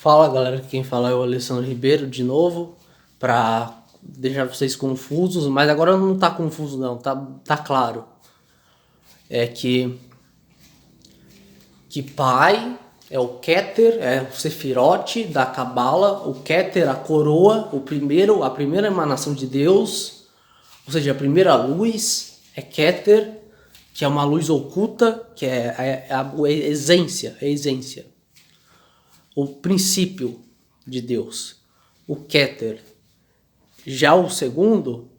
Fala galera, quem fala é o Alessandro Ribeiro de novo, pra deixar vocês confusos, mas agora não tá confuso não, tá claro. É que Pai é o Keter, é o Sefirote da Cabala, o Keter, a coroa, a primeira emanação de Deus, ou seja, a primeira luz é Keter, que é uma luz oculta, que é a essência, o princípio de Deus, o Keter. Já o segundo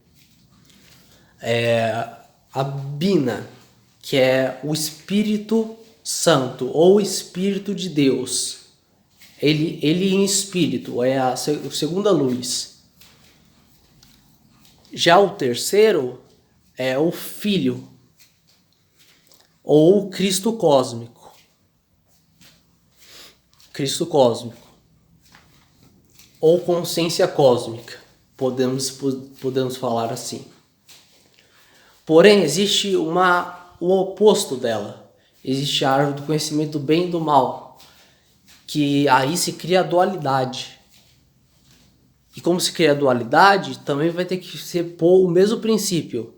é a Bina, que é o Espírito Santo ou Espírito de Deus. Ele em espírito é a segunda luz. Já o terceiro é o Filho ou Cristo cósmico. Cristo cósmico ou consciência cósmica, podemos falar assim. Porém, existe o oposto dela. Existe a árvore do conhecimento do bem e do mal, que aí se cria a dualidade. E como se cria a dualidade, também vai ter que ser o mesmo princípio.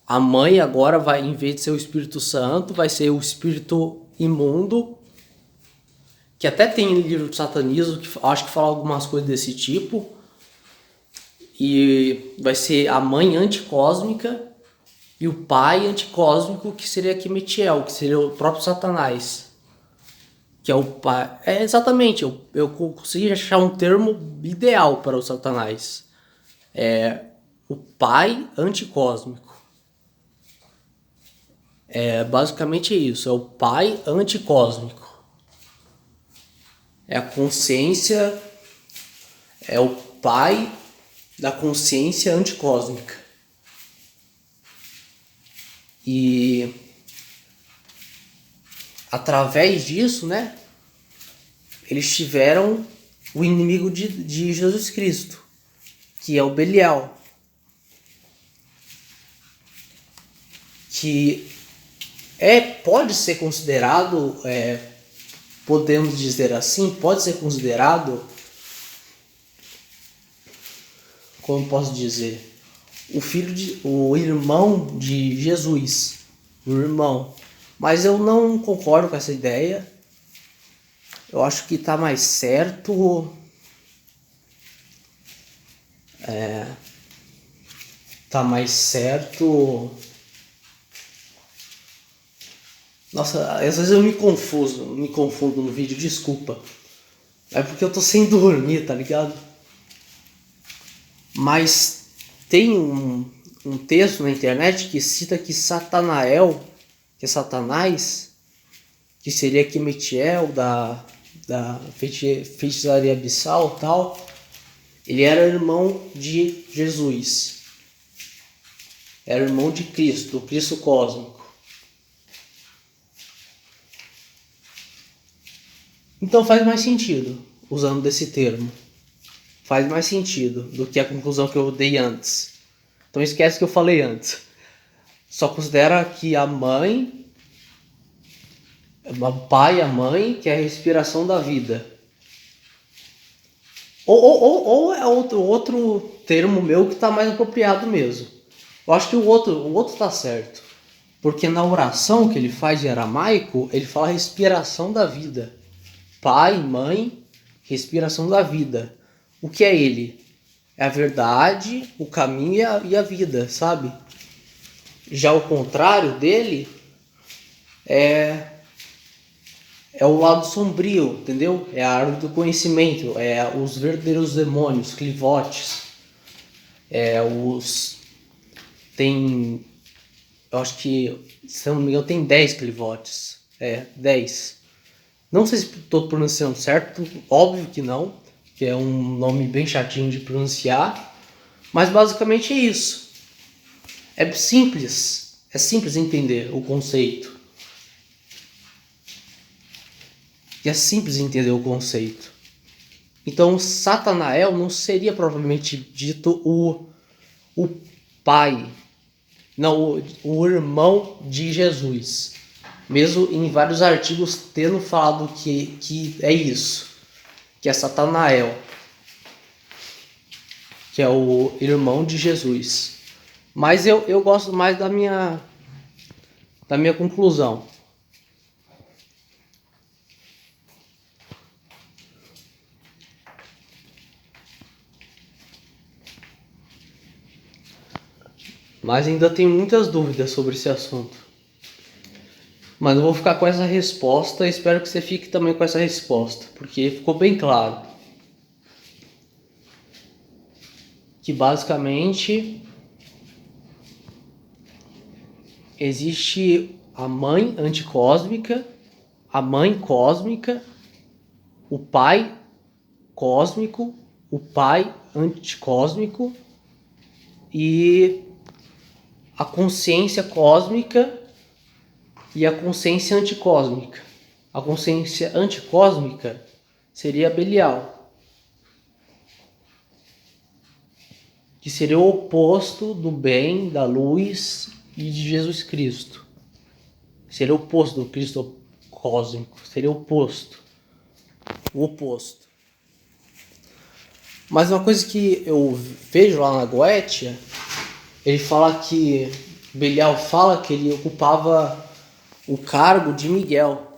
A mãe agora vai, em vez de ser o Espírito Santo, vai ser o espírito imundo, que até tem livro de satanismo, que acho que fala algumas coisas desse tipo. E vai ser a mãe anticósmica e o pai anticósmico, que seria Quimetiel, que seria o próprio Satanás. Que é o pai. É exatamente, eu consegui achar um termo ideal para o Satanás. É o pai anticósmico. É basicamente isso, é o pai anticósmico. É a consciência, é o pai da consciência anticósmica. E através disso, né, eles tiveram o inimigo de Jesus Cristo, que é o Belial, que pode ser considerado, podemos dizer assim, pode ser considerado, como posso dizer, o irmão de Jesus, o irmão. Mas eu não concordo com essa ideia. Eu acho que tá mais certo. Tá mais certo. Nossa, às vezes eu me confundo no vídeo, desculpa. É porque eu tô sem dormir, tá ligado? Mas tem um texto na internet que cita que Satanael, que é Satanás, que seria Quimetiel da feitiçaria abissal e tal, ele era irmão de Jesus. Era irmão de Cristo, do Cristo cósmico. Então faz mais sentido, usando desse termo. Faz mais sentido do que a conclusão que eu dei antes. Então esquece o que eu falei antes. Só considera que a mãe, o pai e a mãe, que é a respiração da vida. Ou é outro termo meu que está mais apropriado mesmo. Eu acho que o outro tá certo. Porque na oração que ele faz em aramaico, ele fala respiração da vida. Pai, mãe, respiração da vida. O que é ele? É a verdade, o caminho e a vida, sabe? Já o contrário dele é o lado sombrio, entendeu? É a árvore do conhecimento, é os verdadeiros demônios, clivotes. Eu acho que, se eu não me engano, tem 10 clivotes. 10. Não sei se estou pronunciando certo, óbvio que não, que é um nome bem chatinho de pronunciar, mas basicamente é isso. É simples entender o conceito. E é simples entender o conceito. Então, Satanael não seria propriamente dito o pai, não, o irmão de Jesus. Mesmo em vários artigos tendo falado que é isso. que é Satanael, que é o irmão de Jesus. Mas eu gosto mais da minha conclusão. Mas ainda tenho muitas dúvidas sobre esse assunto. Mas eu vou ficar com essa resposta e espero que você fique também com essa resposta, porque ficou bem claro que basicamente existe a mãe anticósmica, a mãe cósmica, o pai cósmico, o pai anticósmico e a consciência cósmica e a consciência anticósmica. A consciência anticósmica seria Belial, que seria o oposto do bem, da luz e de Jesus Cristo. Seria o oposto do Cristo cósmico, seria o oposto. O oposto. Mas uma coisa que eu vejo lá na Goetia, ele fala que Belial fala que ele ocupava o cargo de Miguel.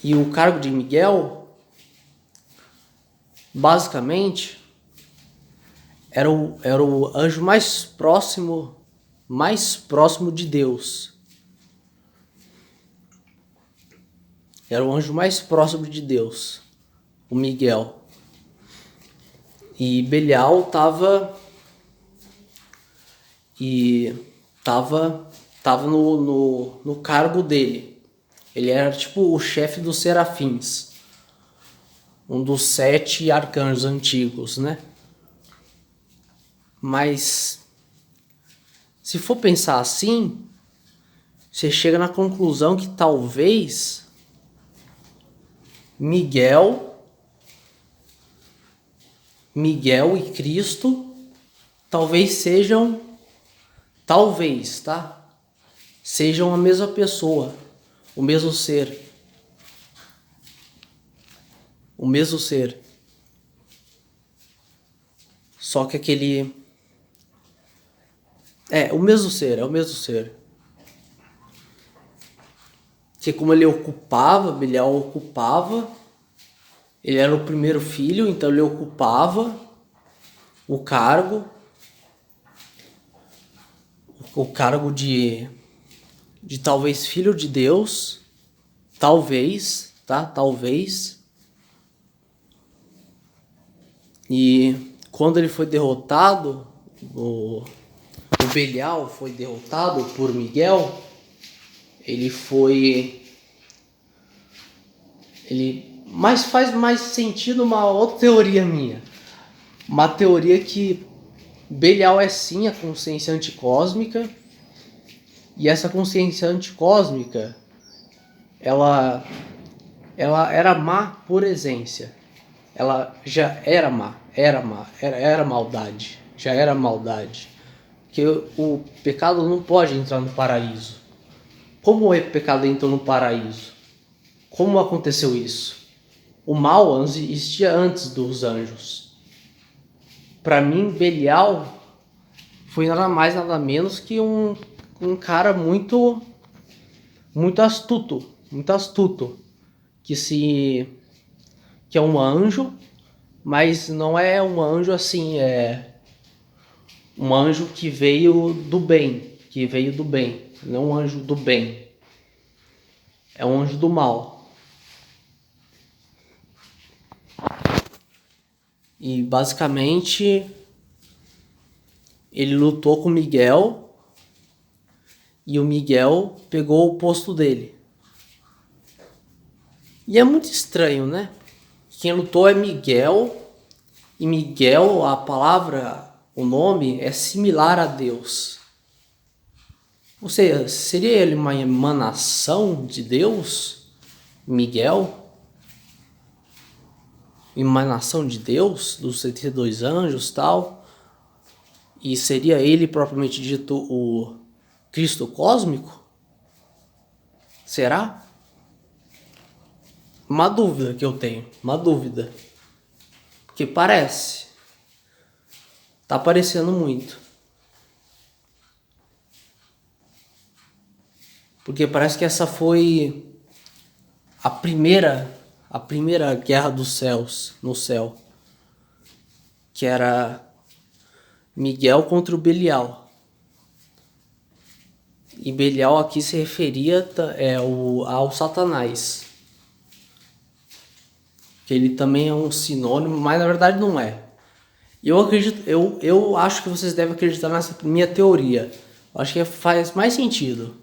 E o cargo de Miguel, basicamente, era o anjo mais próximo de Deus. Era o anjo mais próximo de Deus, o Miguel. E Belial estava no cargo dele. Ele era tipo o chefe dos serafins, um dos 7 arcanjos antigos, né? Mas se for pensar assim, você chega na conclusão que talvez Miguel e Cristo talvez sejam a mesma pessoa, o mesmo ser. Só que o mesmo ser. Que como Belial ocupava, ele era o primeiro filho, então ele ocupava o cargo de talvez filho de Deus, talvez. E quando ele foi derrotado, o Belial foi derrotado por Miguel, mas faz mais sentido uma outra teoria minha. Uma teoria que Belial é sim a consciência anticósmica, e essa consciência anticósmica ela era má por essência. Ela já era má, era maldade, já era maldade. Que o pecado não pode entrar no paraíso. Como o pecado entrou no paraíso? Como aconteceu isso? O mal existia antes dos anjos. Para mim, Belial foi nada mais nada menos que um cara muito astuto, que é um anjo, mas não é um anjo assim, é um anjo que veio do bem, não é um anjo do bem, é um anjo do mal. E basicamente ele lutou com Miguel e o Miguel pegou o posto dele. E é muito estranho, né? Quem lutou é Miguel, e Miguel, a palavra, o nome é similar a Deus. Ou seja, seria ele uma emanação de Deus? Miguel? Emanação de Deus, dos 72 anjos e tal? E seria ele propriamente dito o Cristo cósmico? Será? uma dúvida que eu tenho, uma dúvida. Porque parece. Tá parecendo muito. Porque parece que essa foi a primeira guerra dos céus, no céu. Que era Miguel contra o Belial. E Belial aqui se referia ao Satanás. Que ele também é um sinônimo, mas na verdade não é. Eu acho que vocês devem acreditar nessa minha teoria. Eu acho que faz mais sentido.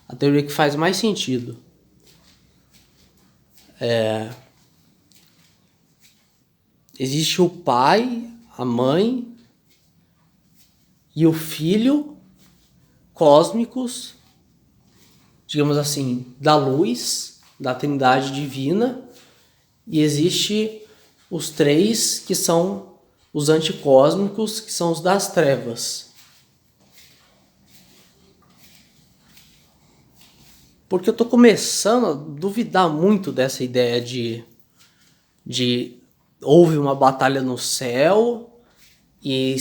A teoria que faz mais sentido. Existe o pai, a mãe e o filho cósmicos, digamos assim, da luz, da Trindade divina, e existe os três que são os anticósmicos, que são os das trevas. Porque eu tô começando a duvidar muito dessa ideia de houve uma batalha no céu e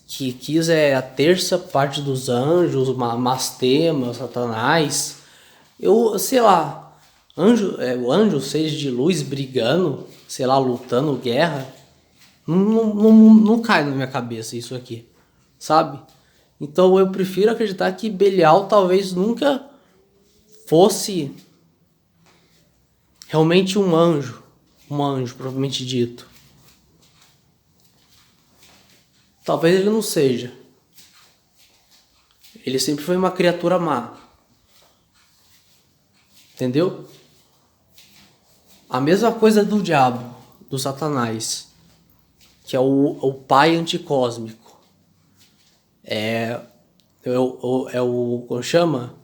que quis a terça parte dos anjos, Mastema, Satanás. Eu, sei lá, o anjo, seres de luz brigando, sei lá, lutando, guerra. Não cai na minha cabeça isso aqui, sabe? Então eu prefiro acreditar que Belial talvez nunca fosse realmente um anjo propriamente dito. Talvez ele não seja. Ele sempre foi uma criatura má. Entendeu? A mesma coisa do diabo, do Satanás, que é o pai anticósmico. Como chama?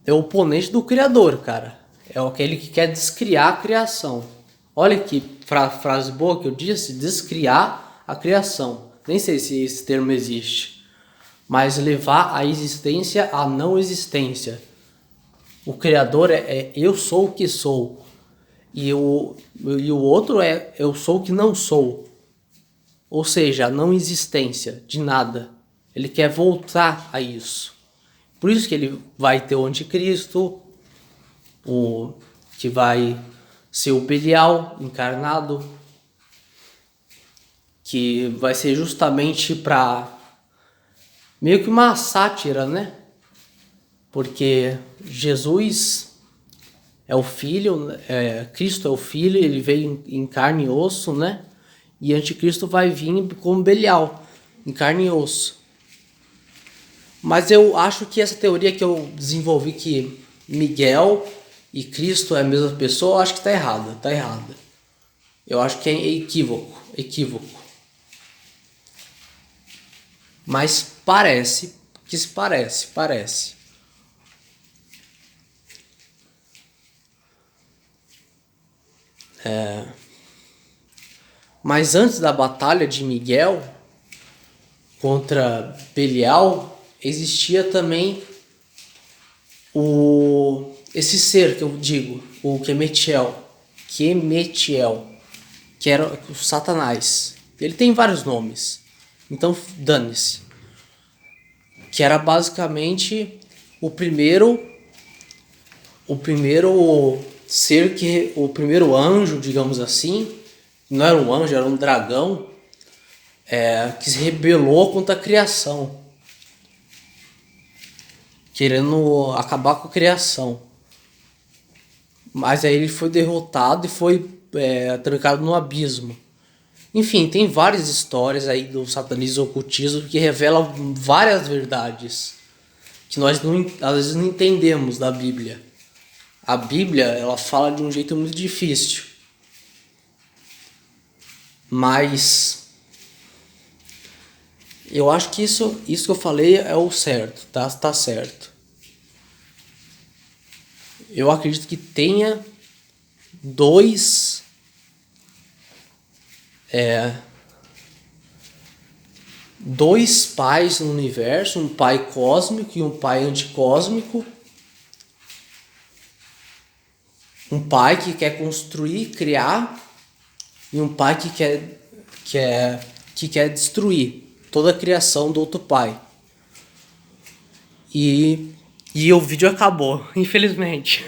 É o oponente do Criador, cara. É aquele que quer descriar a criação. Olha que frase boa que eu disse, descriar a criação. Nem sei se esse termo existe. Mas levar a existência à não existência. O Criador é eu sou o que sou. E o outro é eu sou o que não sou. Ou seja, a não existência de nada. Ele quer voltar a isso. Por isso que ele vai ter o anticristo, o que vai ser o Belial encarnado, que vai ser justamente para meio que uma sátira, né? Porque Jesus é o filho, Cristo é o filho, ele veio em carne e osso, né? E anticristo vai vir como Belial, em carne e osso. Mas eu acho que essa teoria que eu desenvolvi, que Miguel e Cristo é a mesma pessoa, eu acho que tá errada. Eu acho que é equívoco. Mas parece. Mas antes da batalha de Miguel contra Belial, existia também esse ser que eu digo, o Quemetiel, que era o Satanás. Ele tem vários nomes, então dane-se. Que era basicamente o primeiro ser, o primeiro anjo, digamos assim. Não era um anjo, era um dragão, que se rebelou contra a criação, querendo acabar com a criação. Mas aí ele foi derrotado e foi trancado no abismo. Enfim, tem várias histórias aí do satanismo e ocultismo que revelam várias verdades que nós às vezes não entendemos da Bíblia. A Bíblia, ela fala de um jeito muito difícil. Mas eu acho que isso que eu falei é o certo, tá certo. Eu acredito que tenha dois pais no universo, um pai cósmico e um pai anticósmico, Um pai que quer construir, criar, e um pai que quer destruir toda a criação do outro pai. E o vídeo acabou, infelizmente.